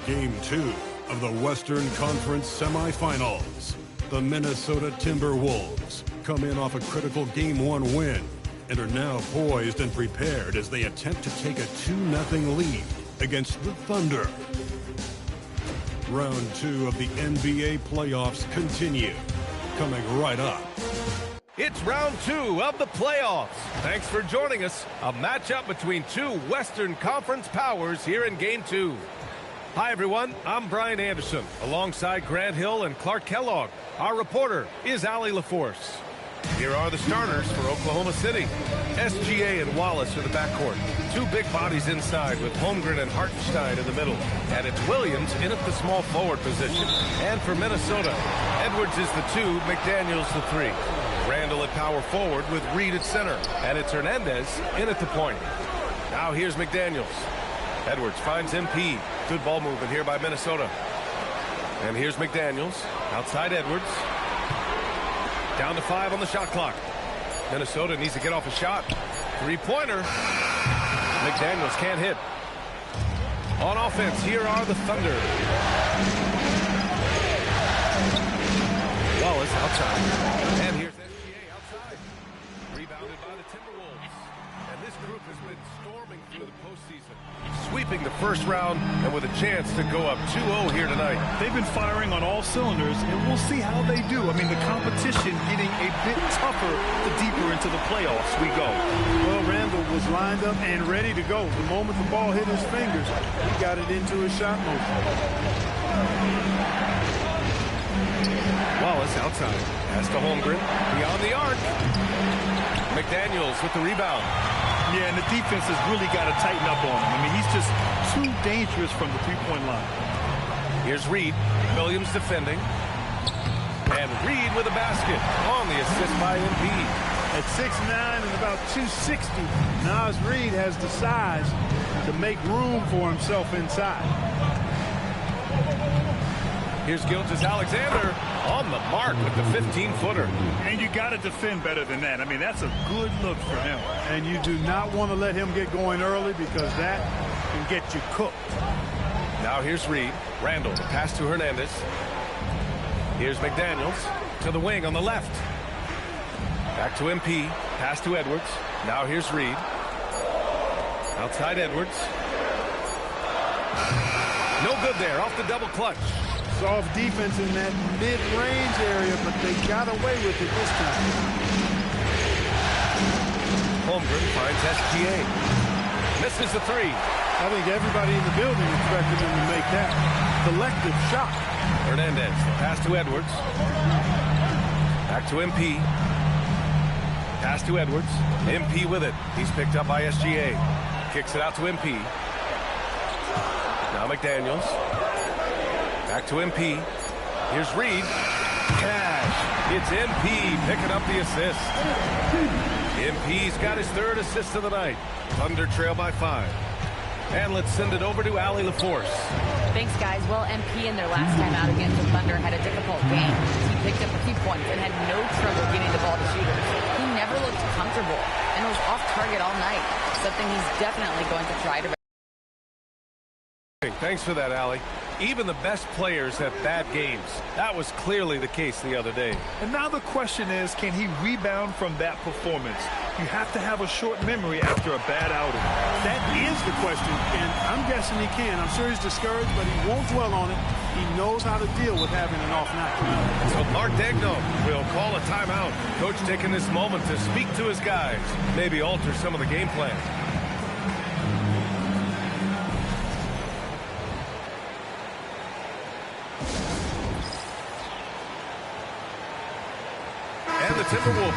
Game 2 of the Western Conference semifinals. The Minnesota Timberwolves come in off a critical Game 1 win and are now poised and prepared as they attempt to take a 2-0 lead against the Thunder. Round 2 of the NBA playoffs continue. Coming right up. It's round 2 of the playoffs. Thanks for joining us. A matchup between two Western Conference powers here in Game 2. Hi, everyone. I'm Brian Anderson, alongside Grant Hill and Clark Kellogg. Our reporter is Allie LaForce. Here are the starters for Oklahoma City. SGA and Wallace are the backcourt. Two big bodies inside with Holmgren and Hartenstein in the middle. And it's Williams in at the small forward position. And for Minnesota, Edwards is the 2, McDaniels the 3. Randall at power forward with Reed at center. And it's Hernandez in at the point. Now here's McDaniels. Edwards finds MP. Good ball movement here by Minnesota. And here's McDaniels. Outside Edwards. Down to 5 on the shot clock. Minnesota needs to get off a shot. Three-pointer. McDaniels can't hit. On offense, here are the Thunder. Wallace outside. And here's SGA outside. Rebounded by the Timberwolves. And this group has been storming through the postseason. Sweeping the first round and with a chance to go up 2-0 here tonight. They've been firing on all cylinders, and we'll see how they do. I mean, the competition getting a bit tougher the deeper into the playoffs we go. Well, Randall was lined up and ready to go. The moment the ball hit his fingers, he got it into his shot motion. Wallace outside. Pass to Holmgren. Beyond the arc. McDaniels with the rebound. Yeah, and the defense has really got to tighten up on him. I mean, he's just too dangerous from the three-point line. Here's Reed. Williams defending. And Reed with a basket on the assist by MP. At 6'9" and about 260, Naz Reid has the size to make room for himself inside. Here's Gilgeous-Alexander on the mark with the 15-footer. And you got to defend better than that. I mean, that's a good look for him. And you do not want to let him get going early because that can get you cooked. Now here's Reed. Randall, the pass to Hernandez. Here's McDaniels to the wing on the left. Back to MP. Pass to Edwards. Now here's Reed. Outside Edwards. No good there. Off the double clutch. Soft defense in that mid-range area, but they got away with it this time. Holmgren finds SGA. Misses the 3. I think everybody in the building expected him to make that collective shot. Hernandez, pass to Edwards. Back to MP. Pass to Edwards. MP with it. He's picked up by SGA. Kicks it out to MP. Now McDaniels. Back to MP. Here's Reed. Cash. It's MP picking up the assist. MP's got his 3rd assist of the night. Thunder trail by 5. And let's send it over to Allie LaForce. Thanks, guys. Well, MP in their last time out against the Thunder had a difficult game. He picked up a few points and had no trouble getting the ball to shooters. He never looked comfortable and was off target all night. Something he's definitely going to try to. Thanks for that, Allie. Even the best players have bad games. That was clearly the case the other day. And now the question is, can he rebound from that performance? You have to have a short memory after a bad outing. That is the question, and I'm guessing he can. I'm sure he's discouraged, but he won't dwell on it. He knows how to deal with having an off night. So Mark Daigneault will call a timeout. Coach taking this moment to speak to his guys, maybe alter some of the game plan. And the Timberwolves.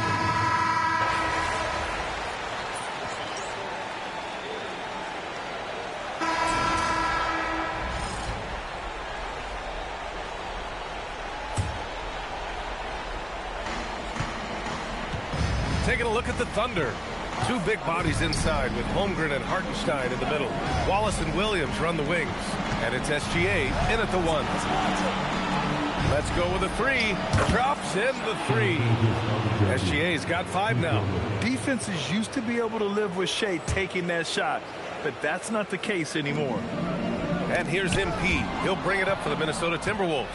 Taking a look at the Thunder. Two big bodies inside with Holmgren and Hartenstein in the middle. Wallace and Williams run the wings. And it's SGA in at the 1. Let's go with a 3. Drops in the 3. SGA's got 5 now. Defenses used to be able to live with Shea taking that shot, but that's not the case anymore. And here's MP. He'll bring it up for the Minnesota Timberwolves.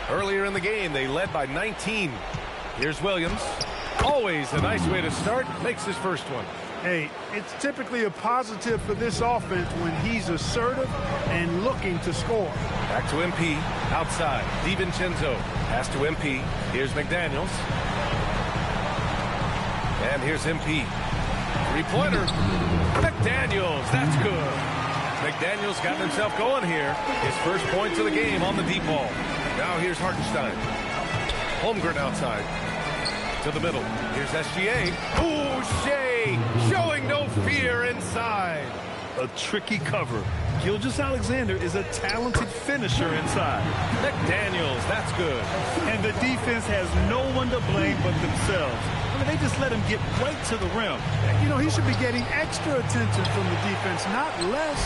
Earlier in the game, they led by 19. Here's Williams. Always a nice way to start. Makes his first one. Hey, it's typically a positive for this offense when he's assertive and looking to score. Back to MP. Outside. DiVincenzo. Pass to MP. Here's McDaniels. And here's MP. Three-pointer. McDaniels. That's good. McDaniels got himself going here. His first points of the game on the deep ball. Now here's Hartenstein. Holmgren outside. To the middle. Here's SGA. Ooh, Shea showing no fear inside. A tricky cover. Gilgeous-Alexander is a talented finisher inside. McDaniels, that's good. And the defense has no one to blame but themselves. I mean, they just let him get right to the rim. You know, he should be getting extra attention from the defense, not less.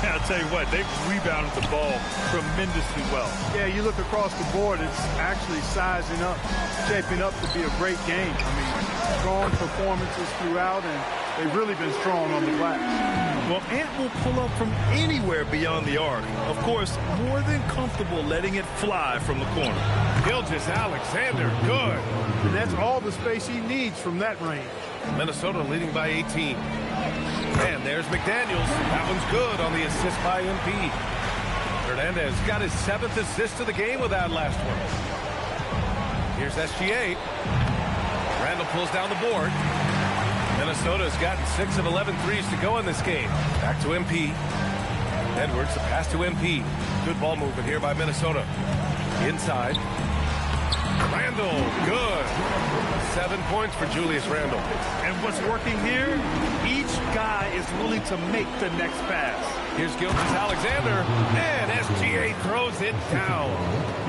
I'll tell you what, they've rebounded the ball tremendously well. Yeah, you look across the board, it's actually sizing up, shaping up to be a great game. I mean, strong performances throughout, and they've really been strong on the glass. Well, Ant will pull up from anywhere beyond the arc. Of course, more than comfortable letting it fly from the corner. Gilgeous-Alexander, good. And that's all the space he needs from that range. Minnesota leading by 18. And there's McDaniels. That one's good on the assist by MP. Hernandez got his 7th assist of the game with that last one. Here's SGA. Randall pulls down the board. Minnesota's gotten 6 of 11 threes to go in this game. Back to MP. Edwards, the pass to MP. Good ball movement here by Minnesota. Inside. Randall, good. 7 points for Julius Randall. And what's working here, each guy is willing to make the next pass. Here's Gilgeous-Alexander, and SGA throws it down.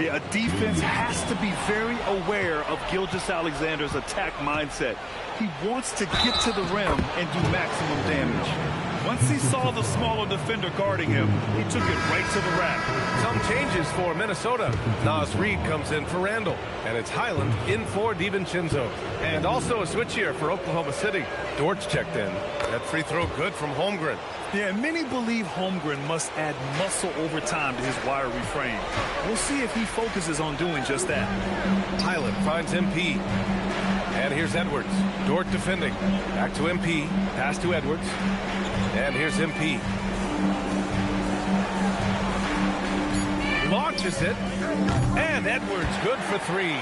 Yeah, a defense has to be very aware of Gilgeous-Alexander's attack mindset. He wants to get to the rim and do maximum damage. Once he saw the smaller defender guarding him, he took it right to the rack. Some changes for Minnesota. Naz Reid comes in for Randall, and it's Highland in for DiVincenzo. And also a switch here for Oklahoma City. Dortch checked in. That free throw good from Holmgren. Yeah, and many believe Holmgren must add muscle over time to his wiry frame. We'll see if he focuses on doing just that. Highland finds MP. And here's Edwards. Dort defending. Back to MP. Pass to Edwards. And here's MP. Launches it. And Edwards good for 3.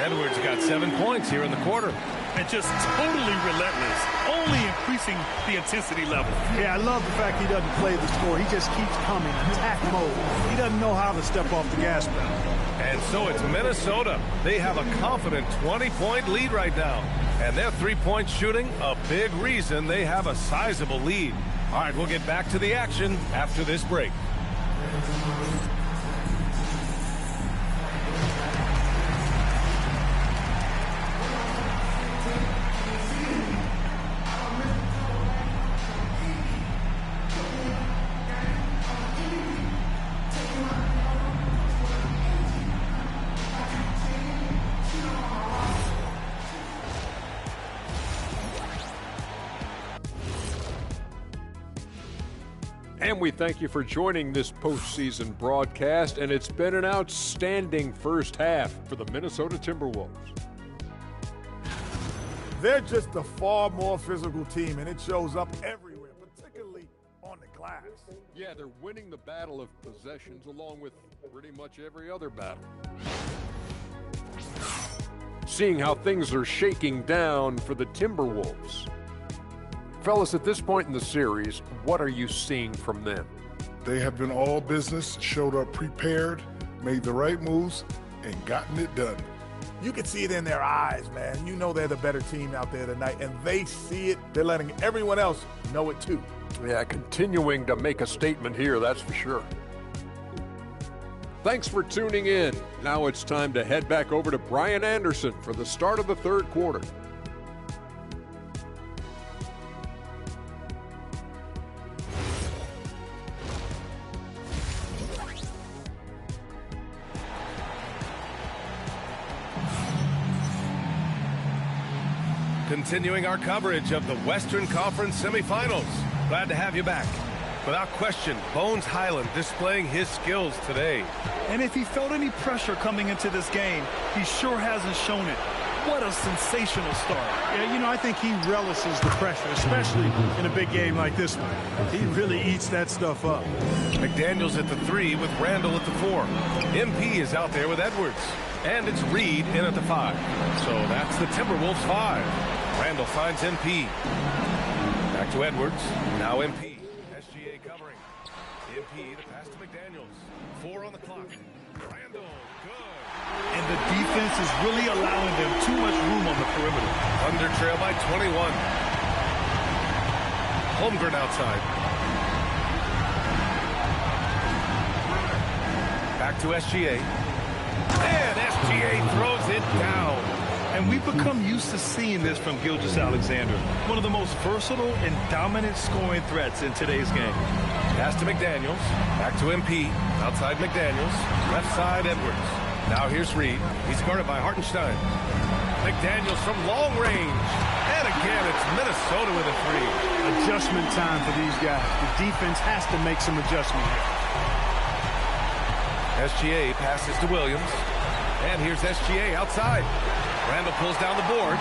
Edwards got 7 points here in the quarter. And just totally relentless, only increasing the intensity level. Yeah, I love the fact he doesn't play the score. He just keeps coming, attack mode. He doesn't know how to step off the gas pedal. And so it's Minnesota. They have a confident 20-point lead right now. And their three-point shooting, a big reason they have a sizable lead. All right, we'll get back to the action after this break. And we thank you for joining this postseason broadcast, and it's been an outstanding first half for the Minnesota Timberwolves. They're just a far more physical team, and it shows up everywhere, particularly on the glass. Yeah, they're winning the battle of possessions along with pretty much every other battle. Seeing how things are shaking down for the Timberwolves. Fellas, at this point in the series, what are you seeing from them? They have been all business, showed up prepared, made the right moves, and gotten it done. You can see it in their eyes, man. You know they're the better team out there tonight, and they see it. They're letting everyone else know it too. Yeah, continuing to make a statement here, that's for sure. Thanks for tuning in. Now it's time to head back over to Brian Anderson for the start of the third quarter. Continuing our coverage of the Western Conference semifinals. Glad to have you back. Without question, Bones Hyland displaying his skills today. And if he felt any pressure coming into this game, he sure hasn't shown it. What a sensational start. Yeah, you know, I think he relishes the pressure, especially in a big game like this one. He really eats that stuff up. McDaniels at the 3 with Randall at the 4. MP is out there with Edwards. And it's Reed in at the 5. So that's the Timberwolves 5. Randall finds MP. Back to Edwards. Now MP. SGA covering. MP, the pass to McDaniels. 4 on the clock. Randall, good. And the defense is really allowing them too much room on the perimeter. Under trail by 21. Holmgren outside. Back to SGA. And SGA throws it down. And we've become used to seeing this from Gilgeous-Alexander, one of the most versatile and dominant scoring threats in today's game. Pass to McDaniels. Back to MP. Outside McDaniels. Left side Edwards. Now here's Reed. He's guarded by Hartenstein. McDaniels from long range. And again, it's Minnesota with a 3. Adjustment time for these guys. The defense has to make some adjustment here. SGA passes to Williams. And here's SGA outside. Randall pulls down the board.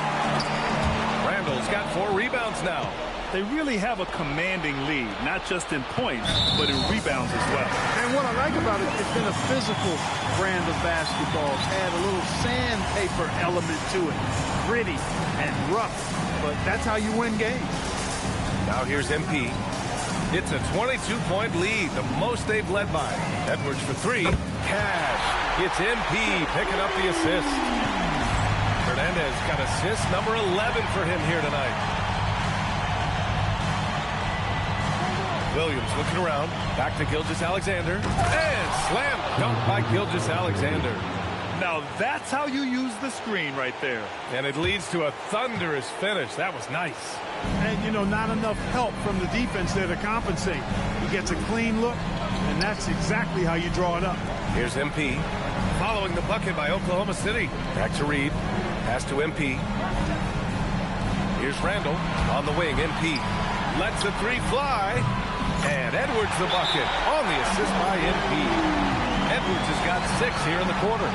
Randall's got 4 rebounds now. They really have a commanding lead, not just in points, but in rebounds as well. And what I like about it, it's been a physical brand of basketball. It's had a little sandpaper element to it. Gritty and rough, but that's how you win games. Now here's MP. It's a 22-point lead, the most they've led by. Edwards for 3. Cash. It's MP picking up the assist. Hernandez got assist number 11 for him here tonight. Williams looking around. Back to Gilgeous-Alexander. And slam dunk by Gilgeous-Alexander. Now that's how you use the screen right there. And it leads to a thunderous finish. That was nice. And, you know, not enough help from the defense there to compensate. He gets a clean look, and that's exactly how you draw it up. Here's MP. Following the bucket by Oklahoma City. Back to Reed. Pass to MP. Here's Randall on the wing. MP lets the 3 fly. And Edwards the bucket on the assist by MP. Edwards has got 6 here in the quarter.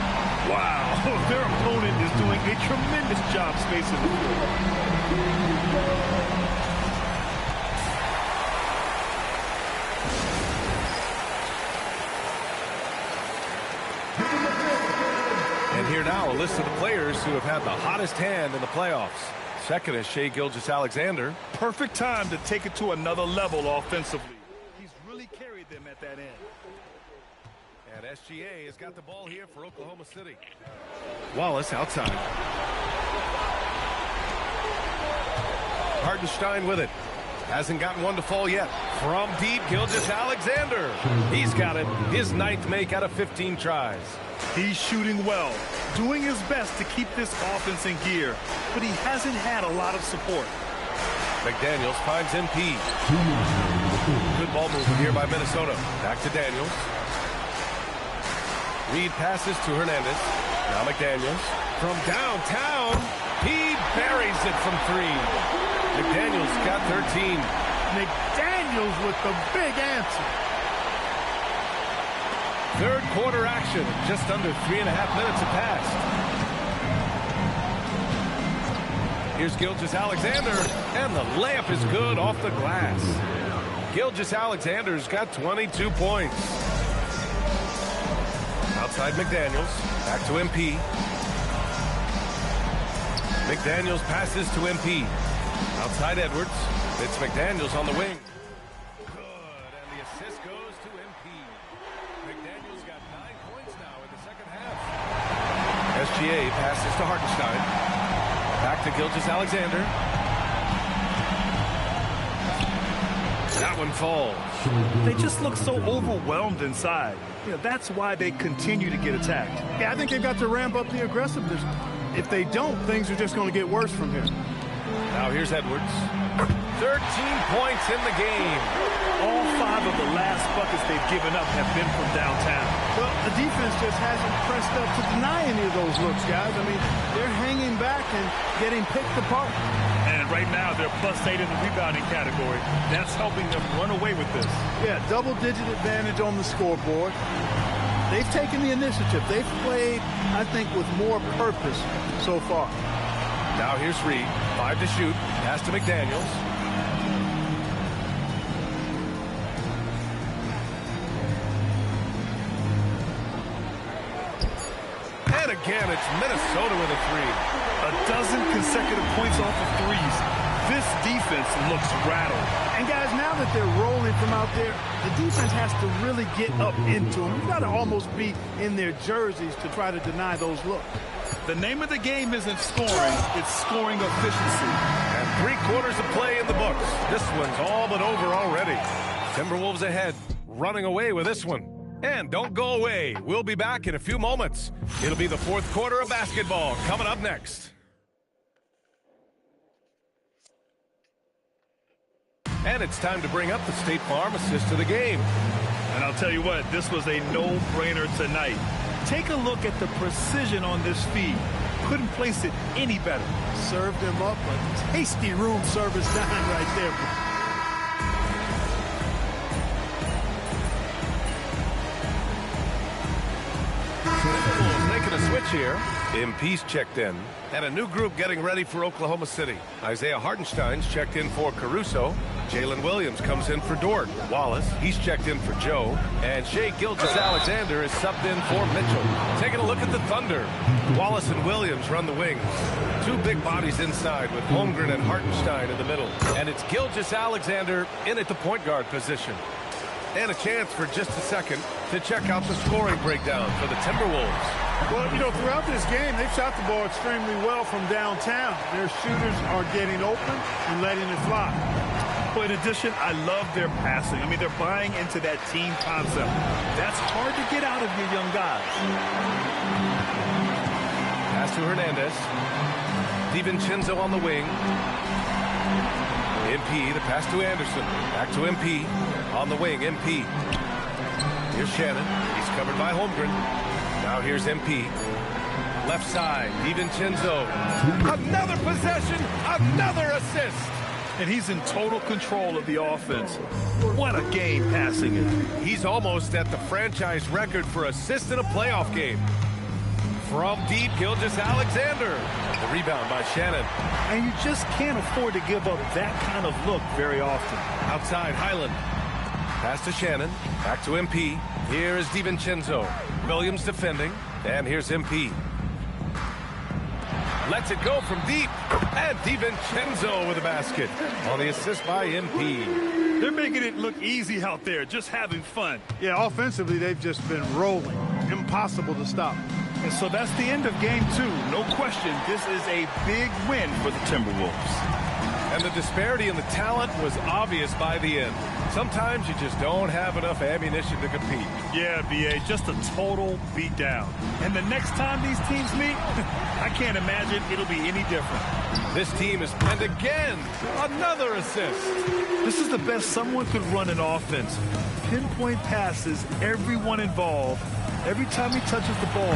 Wow, their opponent is doing a tremendous job spacing the floor. And here now a list of the players who have had the hottest hand in the playoffs. Second is Shai Gilgeous-Alexander. Perfect time to take it to another level offensively. He's really carried them at that end. And SGA has got the ball here for Oklahoma City. Wallace outside. Hartenstein with it. Hasn't gotten one to fall yet. From deep, Gilgeous-Alexander. He's got it. His 9th make out of 15 tries. He's shooting well, doing his best to keep this offense in gear, but he hasn't had a lot of support. McDaniels finds MP. Good ball movement here by Minnesota. Back to Daniels. Reed passes to Hernandez. Now McDaniels. From downtown, he buries it from 3. McDaniels got 13. McDaniels with the big answer. Third quarter action. Just under 3.5 minutes have passed. Here's Gilgeous-Alexander, and the layup is good off the glass. Gilgeous-Alexander's got 22 points. Outside McDaniels. Back to MP. McDaniels passes to MP. Outside Edwards. It's McDaniels on the wing. Good, and the assist goes to MP. McDaniels got 9 points now in the second half. SGA passes to Hartenstein. Back to Gilgeous-Alexander. That one falls. They just look so overwhelmed inside. You know, that's why they continue to get attacked. Yeah, I think they've got to ramp up the aggressiveness. If they don't, things are just going to get worse from here. Now here's Edwards. 13 points in the game. All 5 of the last buckets they've given up have been from downtown. Well, the defense just hasn't pressed up to deny any of those looks, guys. I mean, they're hanging back and getting picked apart. And right now, they're +8 in the rebounding category. That's helping them run away with this. Yeah, double-digit advantage on the scoreboard. They've taken the initiative. They've played, I think, with more purpose so far. Now here's Reed. 5 to shoot. Pass to McDaniels. And again, it's Minnesota with a 3. A dozen consecutive points off of threes. This defense looks rattled. And guys, now that they're rolling from out there, the defense has to really get up into them. You've got to almost be in their jerseys to try to deny those looks. The name of the game isn't scoring, it's scoring efficiency. And 3 quarters of play in the books. This one's all but over already. Timberwolves ahead, running away with this one. And don't go away. We'll be back in a few moments. It'll be the 4th quarter of basketball coming up next. And it's time to bring up the State Farm assist of the game. And I'll tell you what, this was a no-brainer tonight. Take a look at the precision on this feed. Couldn't place it any better. Served him up a tasty room service dime right there. Making a switch here. MP's checked in. And a new group getting ready for Oklahoma City. Isaiah Hartenstein's checked in for Caruso. Jalen Williams comes in for Dort. Wallace, he's checked in for Joe. And Shai Gilgeous-Alexander is subbed in for Mitchell. Taking a look at the Thunder. Wallace and Williams run the wings. 2 big bodies inside with Holmgren and Hartenstein in the middle. And it's Gilgeous-Alexander in at the point guard position. And a chance for just a second to check out the scoring breakdown for the Timberwolves. Well, you know, throughout this game, they've shot the ball extremely well from downtown. Their shooters are getting open and letting it fly. But in addition, I love their passing. I mean, they're buying into that team concept. That's hard to get out of your young guys. Pass to Hernandez. DiVincenzo on the wing. MP, the pass to Anderson. Back to MP. On the wing, MP. Here's Shannon. He's covered by Holmgren. Now here's MP. Left side, DiVincenzo. Another possession, another assist. And he's in total control of the offense. What a game passing it. He's almost at the franchise record for assists in a playoff game. From deep, Gilgeous-Alexander. The rebound by Shannon. And you just can't afford to give up that kind of look very often. Outside, Highland. Pass to Shannon. Back to MP. Here is DiVincenzo. Williams defending. And here's MP. Lets it go from deep. And DiVincenzo with a basket. On the assist by MP. They're making it look easy out there, just having fun. Yeah, offensively, they've just been rolling. Impossible to stop. And so that's the end of game 2. No question, this is a big win for the Timberwolves. And the disparity in the talent was obvious by the end. Sometimes you just don't have enough ammunition to compete. Yeah, B.A., just a total beatdown. And the next time these teams meet, I can't imagine it'll be any different. This team is, and again, another assist. This is the best someone could run an offense. Pinpoint passes, everyone involved. Every time he touches the ball,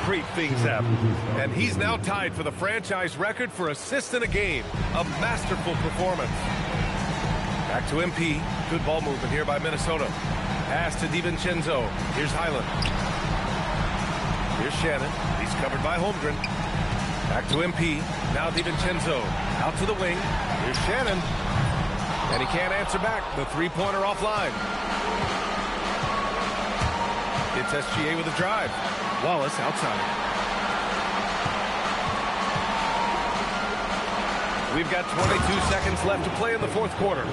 great things happen. And he's now tied for the franchise record for assists in a game. A masterful performance. Back to MP. Good ball movement here by Minnesota. Pass to DiVincenzo. Here's Highland. Here's Shannon. He's covered by Holmgren. Back to MP. Now DiVincenzo. Out to the wing. Here's Shannon. And he can't answer back. The three-pointer offline. It's SGA with a drive. Wallace outside. We've got 22 seconds left to play in the 4th quarter.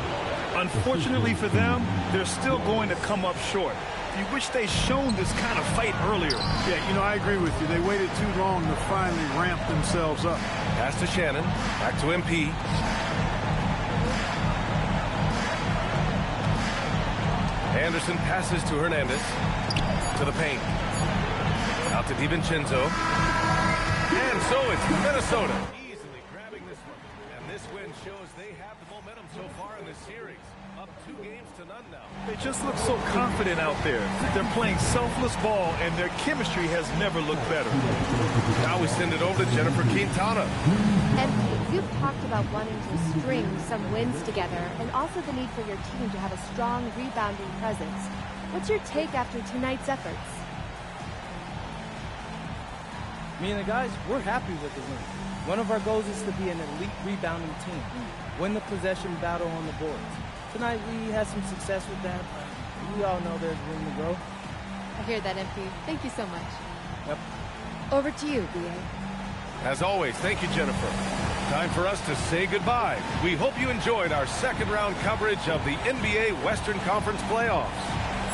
Unfortunately for them, they're still going to come up short. You wish they'd shown this kind of fight earlier. Yeah, you know, I agree with you. They waited too long to finally ramp themselves up. Pass to Shannon. Back to MP. Anderson passes to Hernandez. To the paint. Out to DiVincenzo. And so it's Minnesota easily grabbing this one. And this win shows they have the momentum so far in this series. Up 2 games to none now. They just look so confident out there. They're playing selfless ball, and their chemistry has never looked better. Now we send it over to Jennifer Quintana. And you've talked about wanting to string some wins together and also the need for your team to have a strong rebounding presence. What's your take after tonight's efforts? Me and the guys, we're happy with the win. One of our goals is to be an elite rebounding team. Win the possession battle on the boards. Tonight we had some success with that. We all know there's room to grow. I hear that, MP. Thank you so much. Yep. Over to you, BA. As always, thank you, Jennifer. Time for us to say goodbye. We hope you enjoyed our second round coverage of the NBA Western Conference Playoffs.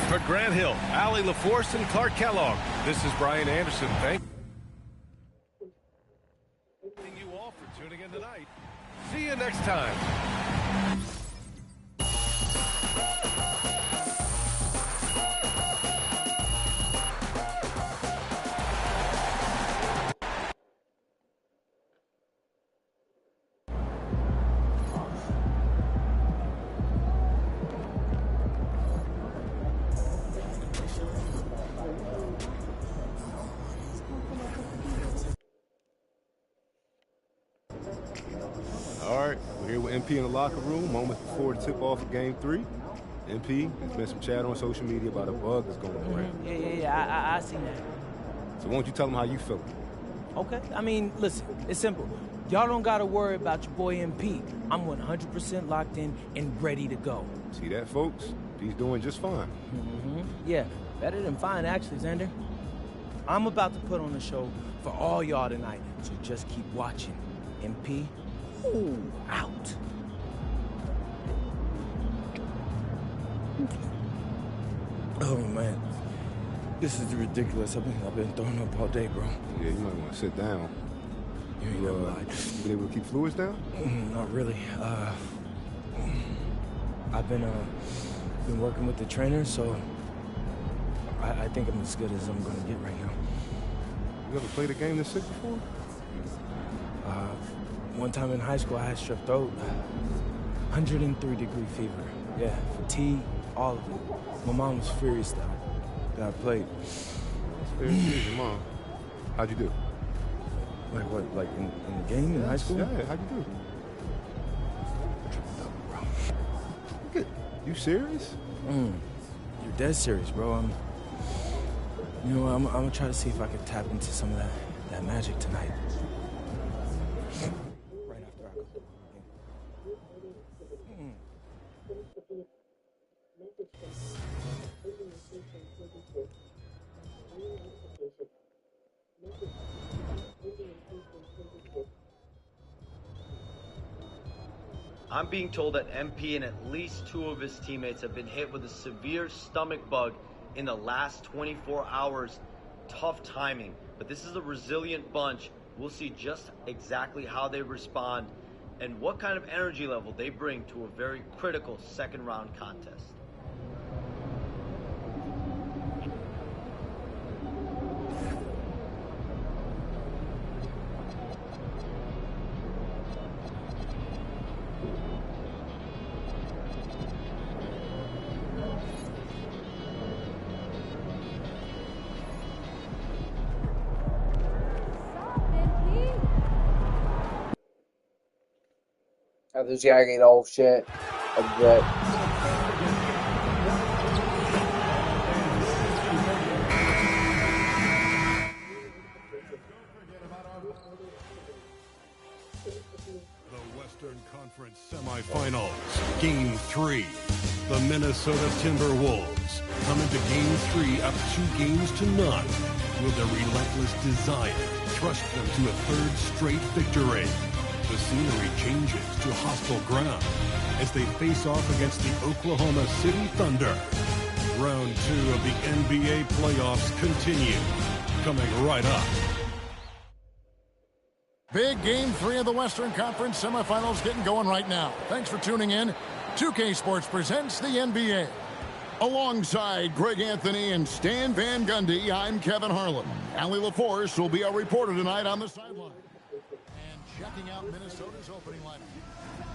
For Grant Hill, Allie LaForce, and Clark Kellogg, this is Brian Anderson. Thank you all for tuning in tonight. See you next time. All right, we're here with MP in the locker room, moments before the tip-off of Game 3. MP, there's been some chat on social media about a bug that's going around. Yeah, I seen that. So why don't you tell them how you feel? Okay, I mean, listen, it's simple. Y'all don't got to worry about your boy MP. I'm 100% locked in and ready to go. See that, folks? He's doing just fine. Yeah, better than fine, actually, Xander. I'm about to put on a show for all y'all tonight, so just keep watching. MP, ooh, out. Oh, man. This is ridiculous. I've been throwing up all day, bro. Yeah, you might want to sit down. You ain't never lied. You been able to keep fluids down? Not really. I've been working with the trainer, so I think I'm as good as I'm going to get right now. You ever played a game this sick before? One time in high school, I had strep throat. 103-degree fever. Yeah, fatigue, all of it. My mom was furious that I played. That's very your mom. How'd you do? Like what? Like in the game in high school? Yeah, how'd you do? Triple double, bro. Look at you serious? You're dead serious, bro. I'm gonna try to see if I can tap into some of that magic tonight. Right after I go. I'm being told that MP and at least 2 of his teammates have been hit with a severe stomach bug in the last 24 hours. Tough timing, but this is a resilient bunch. We'll see just exactly how they respond and what kind of energy level they bring to a very critical second round contest. This guy get all shit. But The Western Conference semifinals, Game 3. The Minnesota Timberwolves come into Game 3 up 2-0 with a relentless desire thrust them to a third straight victory. The scenery changes to hostile ground as they face off against the Oklahoma City Thunder. Round 2 of the NBA playoffs continue. Coming right up. Big Game 3 of the Western Conference semifinals getting going right now. Thanks for tuning in. 2K Sports presents the NBA. Alongside Greg Anthony and Stan Van Gundy, I'm Kevin Harlan. Allie LaForce will be our reporter tonight on the sideline. And checking out Minnesota's opening lineup.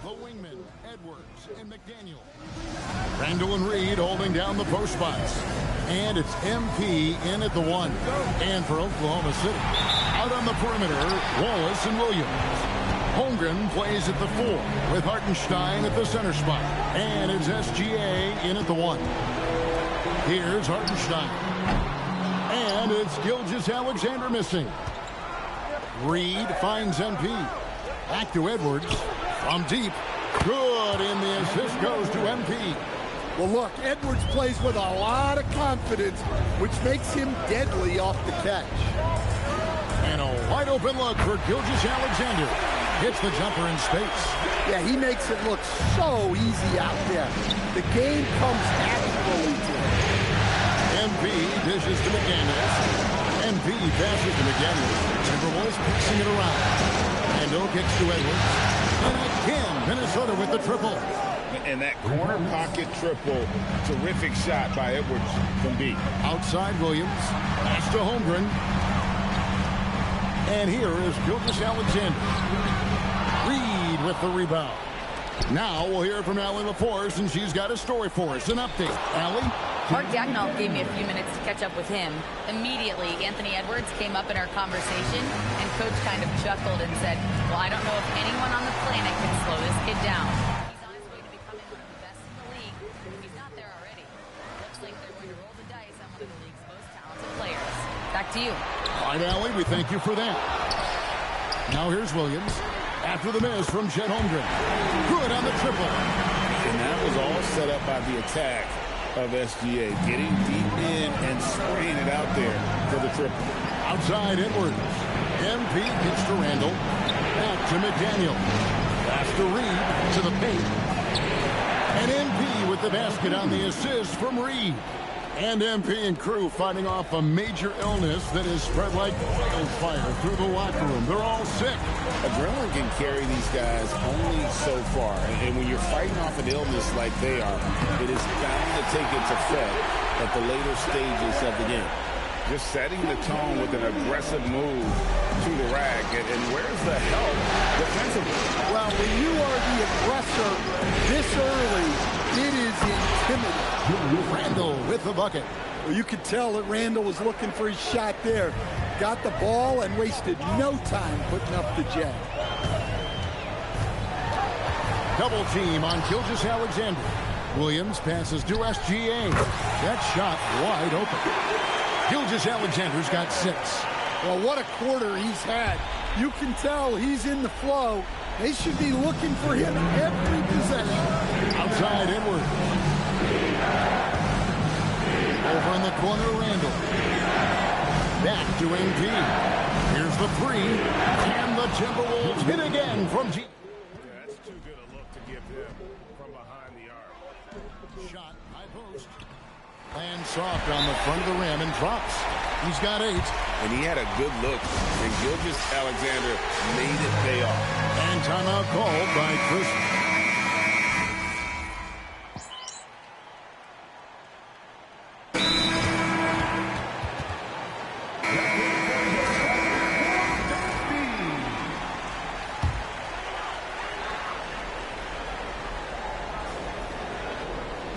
The wingmen, Edwards and McDaniel. Randall and Reed holding down the post spots. And it's MP in at the 1. And for Oklahoma City, out on the perimeter, Wallace and Williams. Holmgren plays at the 4 with Hartenstein at the center spot. And it's SGA in at the 1. Here's Hartenstein. And it's Gilgeous-Alexander missing. Reed finds MP. Back to Edwards. From deep. Good, and the assist goes to MP. Well, look, Edwards plays with a lot of confidence, which makes him deadly off the catch. And a wide open look for Gilgeous-Alexander. Hits the jumper in space. Yeah, he makes it look so easy out there. The game comes naturally to him. MP dishes to McDaniels. MP passes to McDaniels. Timberwolves passing it around. Ando kicks to Edwards. And again, Minnesota with the triple. And that corner pocket triple, terrific shot by Edwards from deep. Outside Williams. Pass to Holmgren. And here is Gilgeous-Alexander. Reed with the rebound. Now we'll hear from Allie LaForce, and she's got a story for us. An update. Allie? Mark Daigneault gave me a few minutes to catch up with him. Immediately, Anthony Edwards came up in our conversation, and Coach kind of chuckled and said, well, I don't know if anyone on the planet can slow this kid down. He's on his way to becoming one of the best in the league. If he's not there already, looks like they're going to roll the dice on one of the league's most talented players. Back to you. All right, Allie, we thank you for that. Now here's Williams. After the miss from Chet Holmgren. Good on the triple. And that was all set up by the attack of SGA. Getting deep in and spraying it out there for the triple. Outside Edwards. MP gets to Randall. Back to McDaniel. Pass to Reed to the paint. And MP with the basket on the assist from Reed. And MP and crew fighting off a major illness that has spread like wildfire through the locker room. They're all sick. Adrenaline can carry these guys only so far. And when you're fighting off an illness like they are, it is bound to take its effect at the later stages of the game. Just setting the tone with an aggressive move to the rack. And where's the help defensively? Well, when you are the aggressor this early, it is intimidating. Randall with the bucket. Well, you could tell that Randall was looking for his shot there. Got the ball and wasted no time putting up the jab. Double team on Gilgeous-Alexander. Williams passes to SGA. That shot wide open. Gilgeous-Alexander's got 6. Well, what a quarter he's had. You can tell he's in the flow. They should be looking for him every possession. Outside Edwards. Over in the corner, Randall. Back to MP. Here's the 3. And the Timberwolves hit again from G. Yeah, that's too good a look to give him from behind the arc. Shot, high post. Lands soft on the front of the rim and drops. He's got 8. And he had a good look. And Gilgeous-Alexander made it pay off. And timeout called by Chris.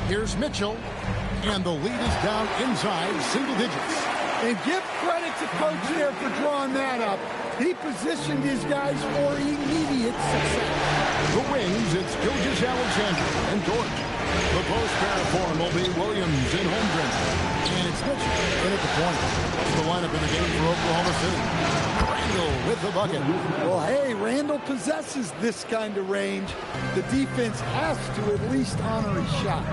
Here's Mitchell, and the lead is down inside single digits. And give credit to Coach there for drawing that up. He positioned his guys for immediate success. The wings, it's Gilgeous-Alexander and Dort. The post pair form will be Williams and Holmgren. And it's Mitchell in at the point. That's the lineup in the game for Oklahoma City. Randall with the bucket. Well, hey, Randall possesses this kind of range. The defense has to at least honor his shot.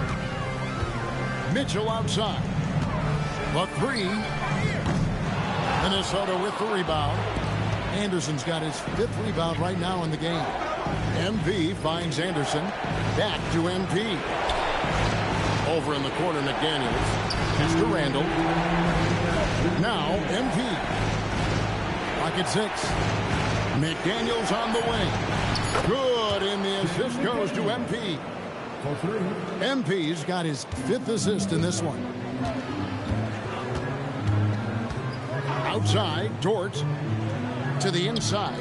Mitchell outside. The 3. Minnesota with the rebound. Anderson's got his 5th rebound right now in the game. MP finds Anderson. Back to MP. Over in the corner, McDaniels. Mr. Randall. Now, MP. Pocket 6. McDaniels on the wing. Good, and the assist goes to MP. MP's got his 5th assist in this one. Outside, Dort to the inside.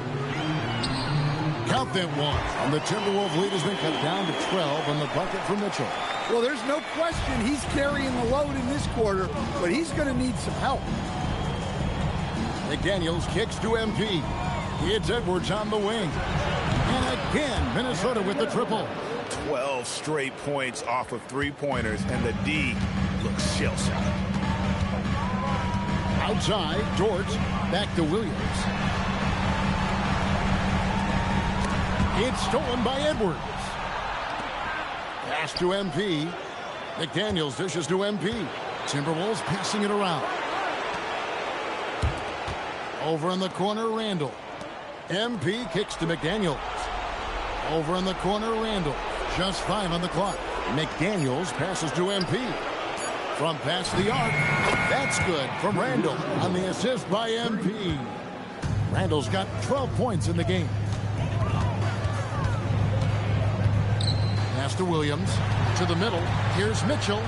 Count them one. And the Timberwolves lead has been cut down to 12 on the bucket for Mitchell. Well, there's no question he's carrying the load in this quarter, but he's going to need some help. McDaniels kicks to MP. It's Edwards on the wing. And again, Minnesota with the triple. 12 straight points off of three-pointers, and the D looks shell-shocked. Outside, George, back to Williams. It's stolen by Edwards. Pass to MP. McDaniels dishes to MP. Timberwolves passing it around. Over in the corner, Randall. MP kicks to McDaniels. Over in the corner, Randall. Just 5 on the clock. McDaniels passes to MP. From past the arc. That's good from Randall on the assist by MP. Randall's got 12 points in the game. Pass to Williams. To the middle. Here's Mitchell.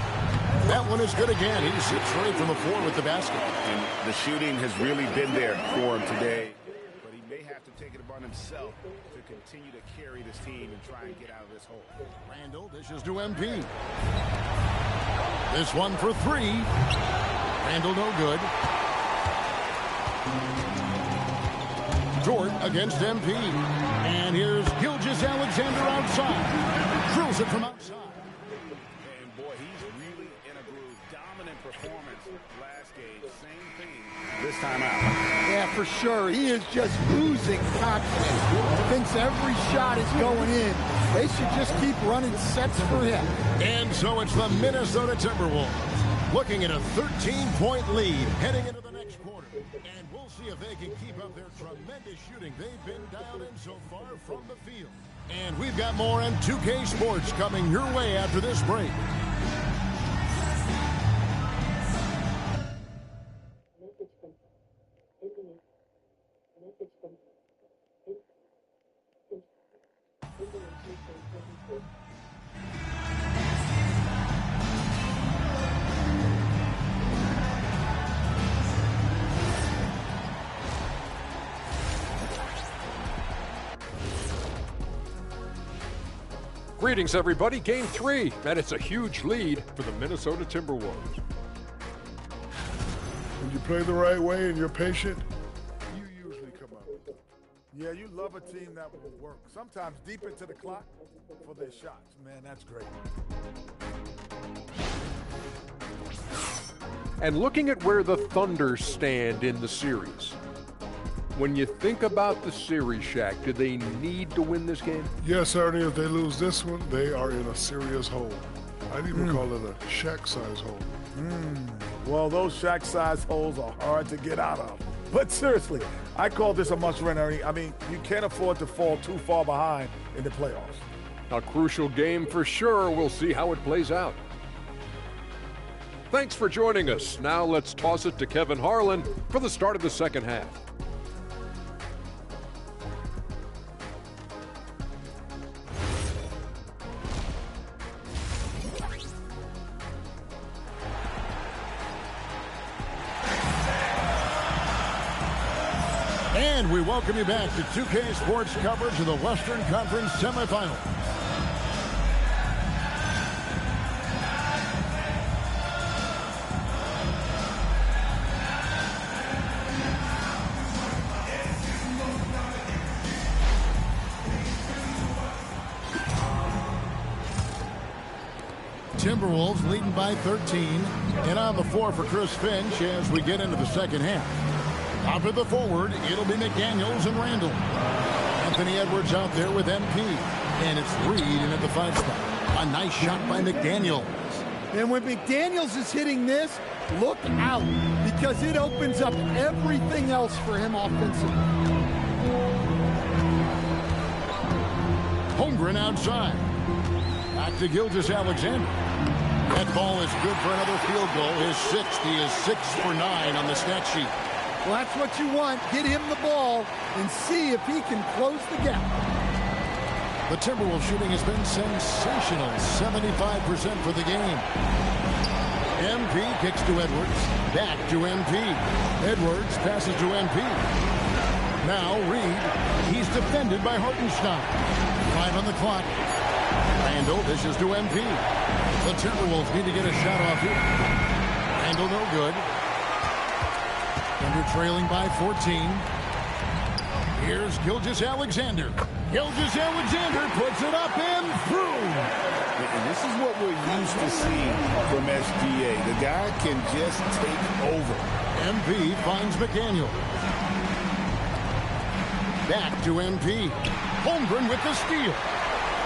That one is good again. He sits straight from the floor with the basket. And the shooting has really been there for him today. But he may have to take it upon himself to continue to carry this team and try and get out of this hole. Randall dishes to MP. This one for 3. Randall no good. Jordan against MP. And here's Gilgeous-Alexander outside. Drills it from outside. And boy, he's really in a groove. Dominant performance last game. Same thing this time out. Yeah, for sure. He is just oozing confidence. Thinks every shot is going in. They should just keep running sets for him. And so it's the Minnesota Timberwolves looking at a 13-point lead heading into the next quarter. And we'll see if they can keep up their tremendous shooting they've been dialed in so far from the field. And we've got more on 2K Sports coming your way after this break. Greetings, everybody. Game 3, and it's a huge lead for the Minnesota Timberwolves. When you play the right way and you're patient, you usually come out. Yeah, you love a team that will work. Sometimes deep into the clock for their shots. Man, that's great. And looking at where the Thunder stand in the series, when you think about the series, Shaq, do they need to win this game? Yes, Ernie, if they lose this one, they are in a serious hole. I'd even call it a Shaq-size hole. Well, those Shaq-size holes are hard to get out of. But seriously, I call this a must-win, Ernie. I mean, you can't afford to fall too far behind in the playoffs. A crucial game for sure. We'll see how it plays out. Thanks for joining us. Now let's toss it to Kevin Harlan for the start of the second half. And we welcome you back to 2K Sports coverage of the Western Conference semifinals. Timberwolves leading by 13. And on the floor for Chris Finch as we get into the second half. Top of the forward, it'll be McDaniels and Randall. Anthony Edwards out there with MP. And it's Reed in at the 5 spot. A nice shot by McDaniels. And when McDaniels is hitting this, look out, because it opens up everything else for him offensively. Holmgren outside. Back to Gilgeous-Alexander. That ball is good for another field goal. His 6th. He is 6 for 9 on the stat sheet. Well, that's what you want. Get him the ball and see if he can close the gap. The Timberwolves shooting has been sensational. 75% for the game. MP kicks to Edwards. Back to MP. Edwards passes to MP. Now Reed. He's defended by Hartenstein. 5 on the clock. Randall dishes to MP. The Timberwolves need to get a shot off here. Randall no good. Thunder trailing by 14. Here's Gilgeous-Alexander. Gilgeous-Alexander puts it up and through. And this is what we're used to seeing from SGA. The guy can just take over. MP finds McDaniel. Back to MP. Holmgren with the steal.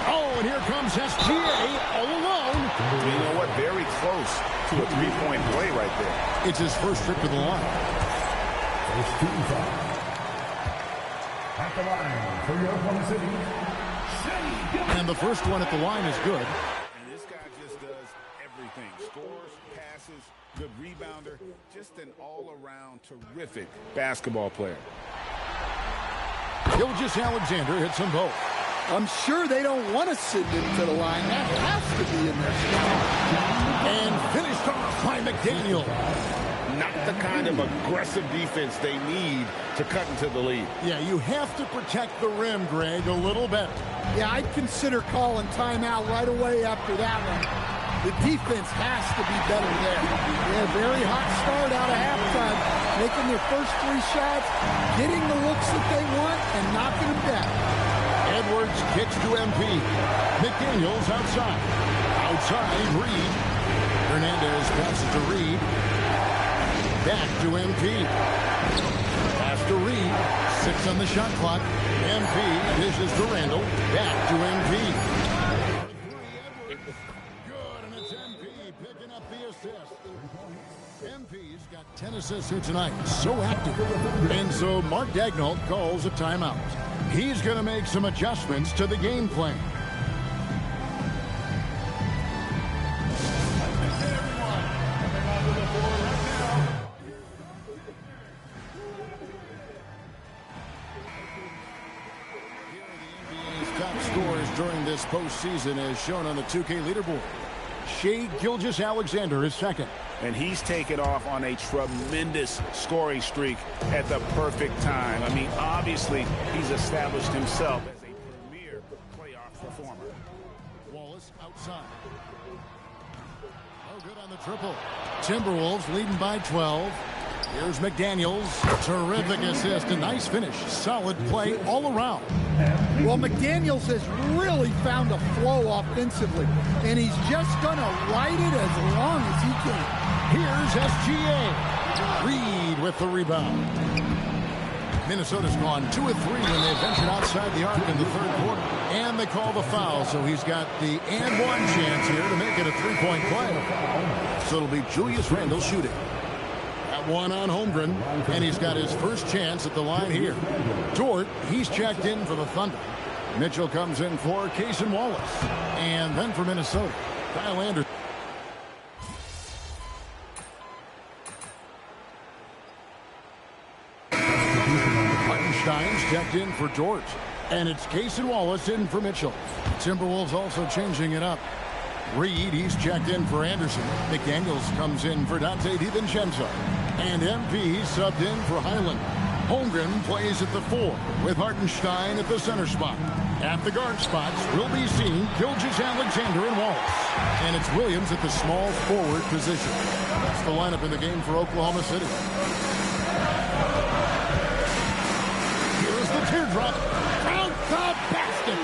Oh, and here comes SGA all alone. You know what? Very close to a three-point play right there. It's his first trip to the line. First team foul. At the line for your Oklahoma City. And the first one at the line is good. And this guy just does everything. Scores, passes, good rebounder. Just an all-around terrific basketball player. Gilgeous-Alexander hits them both. I'm sure they don't want to send him to the line. That has to be in their schedule. And finished off by McDaniel. Not the kind of aggressive defense they need to cut into the lead. Yeah, you have to protect the rim, Greg, a little better. Yeah, I'd consider calling timeout right away after that one. The defense has to be better there. They had a very hot start out of halftime, making their first 3 shots, getting the looks that they want, and knocking them down. Edwards kicks to MP. McDaniels outside. Outside, Reed. Hernandez passes to Reed. Back to MP. Pass to Reed. 6 on the shot clock. MP dishes to Randall. Back to MP. Good, and it's MP picking up the assist. MP's got 10 assists here tonight. So active. And so Mark Daigneault calls a timeout. He's going to make some adjustments to the game plan. During this postseason as shown on the 2K leaderboard. Shai Gilgeous-Alexander is second. And he's taken off on a tremendous scoring streak at the perfect time. I mean, obviously, he's established himself as a premier playoff performer. Wallace outside. Oh, good on the triple. Timberwolves leading by 12. Here's McDaniels. Terrific assist. A nice finish. Solid play all around. Well, McDaniels has really found a flow offensively, and he's just going to ride it as long as he can. Here's SGA. Reed with the rebound. Minnesota's gone 2 of 3 when they ventured outside the arc in the third quarter. And they call the foul, so he's got the and one chance here to make it a 3-point play. So it'll be Julius Randle shooting. One on Holmgren, and he's got his first chance at the line here. Dort, he's checked in for the Thunder. Mitchell comes in for Cason Wallace. And then for Minnesota, Kyle Anderson. Hartenstein's checked in for Dort. And it's Cason Wallace in for Mitchell. Timberwolves also changing it up. Reed, he's checked in for Anderson. McDaniels comes in for Dante DiVincenzo. And MP subbed in for Highland. Holmgren plays at the 4 with Hartenstein at the center spot. At the guard spots will be seen Gilgeous-Alexander and Wallace. And it's Williams at the small forward position. That's the lineup in the game for Oklahoma City. Here's the teardrop. Count the basket.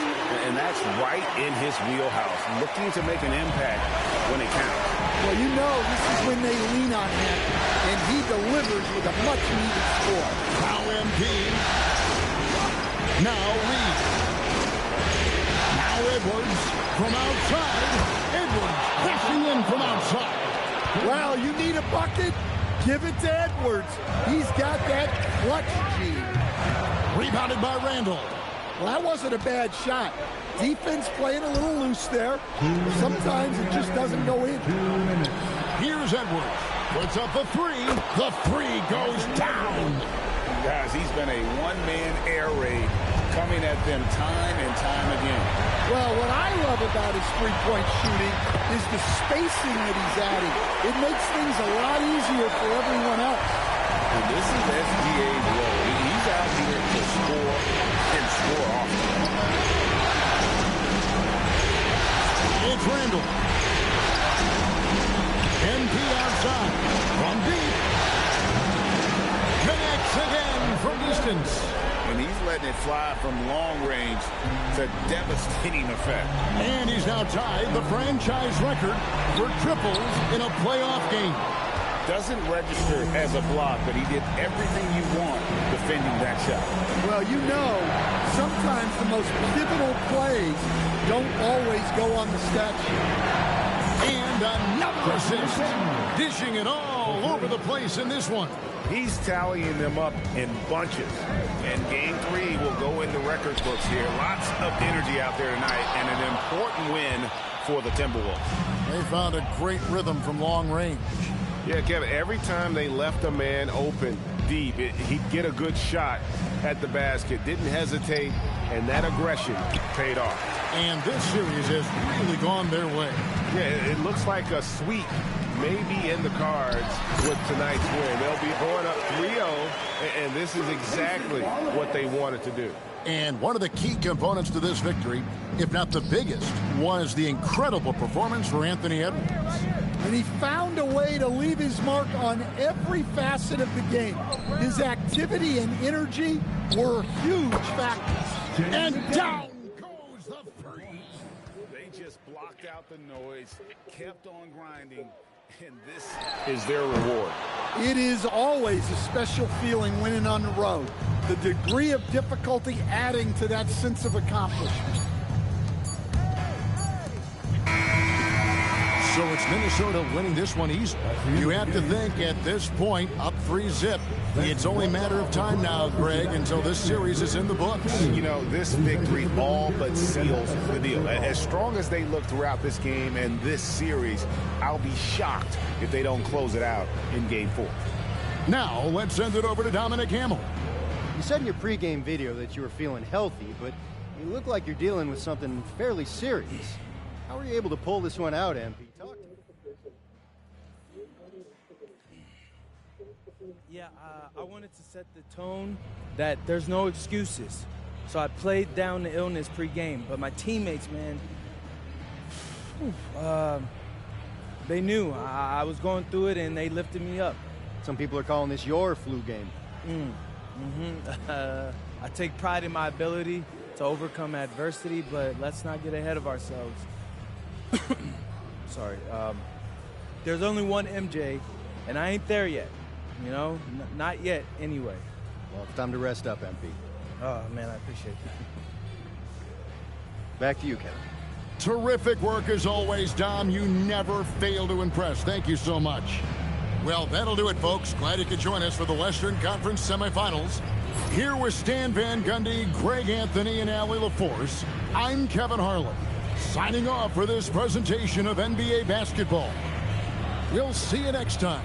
And that's right in his wheelhouse, looking to make an impact when it counts. Well, you know, this is when they lean on him, and he delivers with a much-needed score. Now MP. Now Reed. Now Edwards from outside. Edwards crashing in from outside. Well, you need a bucket? Give it to Edwards. He's got that clutch gene. Rebounded by Randall. Well, that wasn't a bad shot. Defense playing a little loose there. Sometimes it just doesn't go in. Here's Edwards. Puts up the 3. The 3 goes down. Guys, he's been a one-man air raid coming at them time and time again. Well, what I love about his three-point shooting is the spacing that he's adding. It makes things a lot easier for everyone else. And this is SGA's role. He's He's out here to score and score often. It's Randall. NP outside. From deep. Connects again from distance. And he's letting it fly from long range. It's a devastating effect. And he's now tied the franchise record for triples in a playoff game. Doesn't register as a block, but he did everything you want defending that shot. Well, you know, sometimes the most pivotal plays don't always go on the stat sheet. And another assist. Dishing it all over the place in this one. He's tallying them up in bunches. And Game 3 will go in the record books here. Lots of energy out there tonight, and an important win for the Timberwolves. They found a great rhythm from long range. Yeah, Kevin, every time they left a man open deep, he'd get a good shot at the basket. Didn't hesitate, and that aggression paid off. And this series has really gone their way. Yeah, it looks like a sweep maybe in the cards with tonight's win. They'll be going up 3-0, and this is exactly what they wanted to do. And one of the key components to this victory, if not the biggest, was the incredible performance for Anthony Edwards. And he found a way to leave his mark on every facet of the game. His activity and energy were huge factors. And down goes the freeze. They just blocked out the noise, kept on grinding, and this is their reward. It is always a special feeling winning on the road. The degree of difficulty adding to that sense of accomplishment. So it's Minnesota winning this one easily. You have to think at this point, up 3-0. It's only a matter of time now, Greg, until this series is in the books. You know, this victory all but seals the deal. As strong as they look throughout this game and this series, I'll be shocked if they don't close it out in Game 4. Now, let's send it over to Dominic Hamill. You said in your pregame video that you were feeling healthy, but you look like you're dealing with something fairly serious. How were you able to pull this one out, MP? Talk to me. Yeah, I wanted to set the tone that there's no excuses. So I played down the illness pregame, but my teammates, man, they knew I was going through it, and they lifted me up. Some people are calling this your flu game. I take pride in my ability to overcome adversity, but let's not get ahead of ourselves. Sorry. There's only one MJ, and I ain't there yet. You know, not yet anyway. Well, it's time to rest up, MP. Oh, man, I appreciate that. Back to you, Kevin. Terrific work as always, Dom. You never fail to impress. Thank you so much. Well, that'll do it, folks. Glad you could join us for the Western Conference semifinals. Here with Stan Van Gundy, Greg Anthony, and Allie LaForce, I'm Kevin Harlan, signing off for this presentation of NBA basketball. We'll see you next time.